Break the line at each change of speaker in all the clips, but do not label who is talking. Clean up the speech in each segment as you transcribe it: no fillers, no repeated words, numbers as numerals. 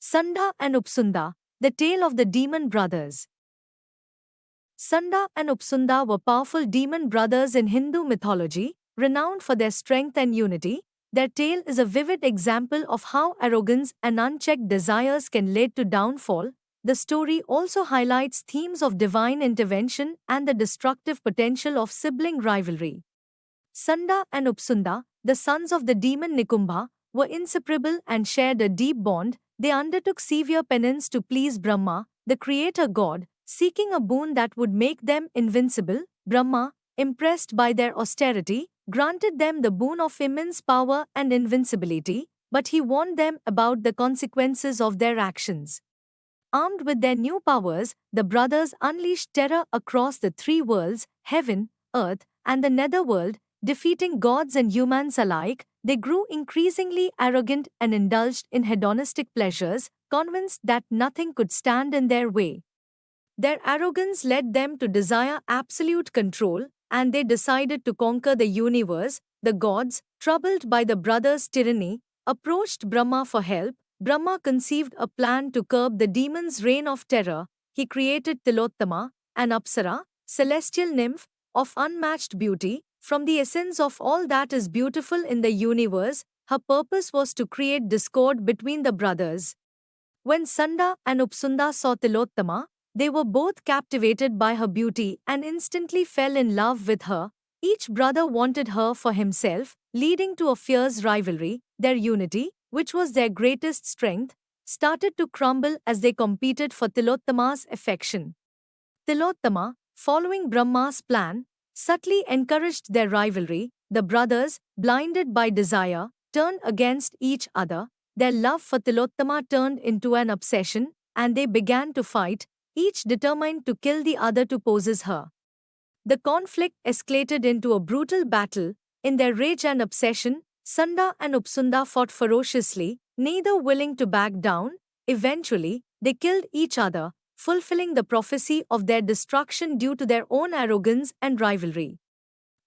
Sanda and Upsunda, the tale of the demon brothers. Sanda and Upsunda were powerful demon brothers in Hindu mythology, renowned for their strength and unity. Their tale is a vivid example of how arrogance and unchecked desires can lead to downfall. The story also highlights themes of divine intervention and the destructive potential of sibling rivalry. Sanda and Upsunda, the sons of the demon Nikumbha, were inseparable and shared a deep bond. They undertook severe penance to please Brahma, the creator god, seeking a boon that would make them invincible. Brahma, impressed by their austerity, granted them the boon of immense power and invincibility, but he warned them about the consequences of their actions. Armed with their new powers, the brothers unleashed terror across the three worlds, heaven, earth, and the netherworld, defeating gods and humans alike. They grew increasingly arrogant and indulged in hedonistic pleasures, convinced that nothing could stand in their way. Their arrogance led them to desire absolute control, and they decided to conquer the universe. The gods, troubled by the brothers' tyranny, approached Brahma for help. Brahma conceived a plan to curb the demons' reign of terror. He created Tilottama, an Apsara, celestial nymph, of unmatched beauty. From the essence of all that is beautiful in the universe, her purpose was to create discord between the brothers. When Sanda and Upsunda saw Tilottama, they were both captivated by her beauty and instantly fell in love with her. Each brother wanted her for himself, leading to a fierce rivalry. Their unity, which was their greatest strength, started to crumble as they competed for Tilottama's affection. Tilottama, following Brahma's plan, subtly encouraged their rivalry. The brothers, blinded by desire, turned against each other. Their love for Tilottama turned into an obsession, and they began to fight, each determined to kill the other to possess her. The conflict escalated into a brutal battle. In their rage and obsession, Sanda and Upsunda fought ferociously, neither willing to back down. Eventually, they killed each other, fulfilling the prophecy of their destruction due to their own arrogance and rivalry.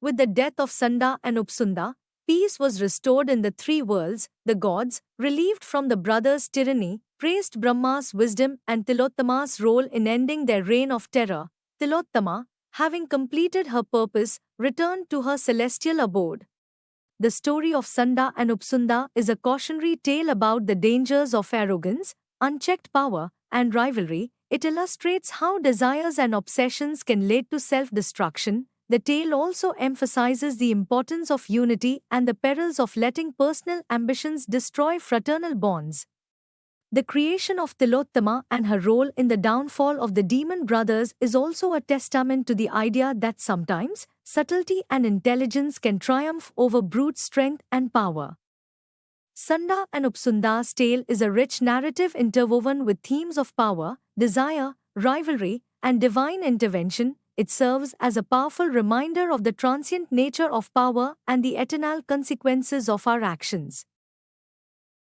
With the death of Sanda and Upsunda, peace was restored in the three worlds. The gods, relieved from the brothers' tyranny, praised Brahma's wisdom and Tilottama's role in ending their reign of terror. Tilottama, having completed her purpose, returned to her celestial abode. The story of Sanda and Upsunda is a cautionary tale about the dangers of arrogance, unchecked power, and rivalry. It illustrates how desires and obsessions can lead to self-destruction. The tale also emphasizes the importance of unity and the perils of letting personal ambitions destroy fraternal bonds. The creation of Tilottama and her role in the downfall of the demon brothers is also a testament to the idea that sometimes subtlety and intelligence can triumph over brute strength and power. Sanda and Upsunda's tale is a rich narrative interwoven with themes of power, desire, rivalry, and divine intervention. It serves as a powerful reminder of the transient nature of power and the eternal consequences of our actions.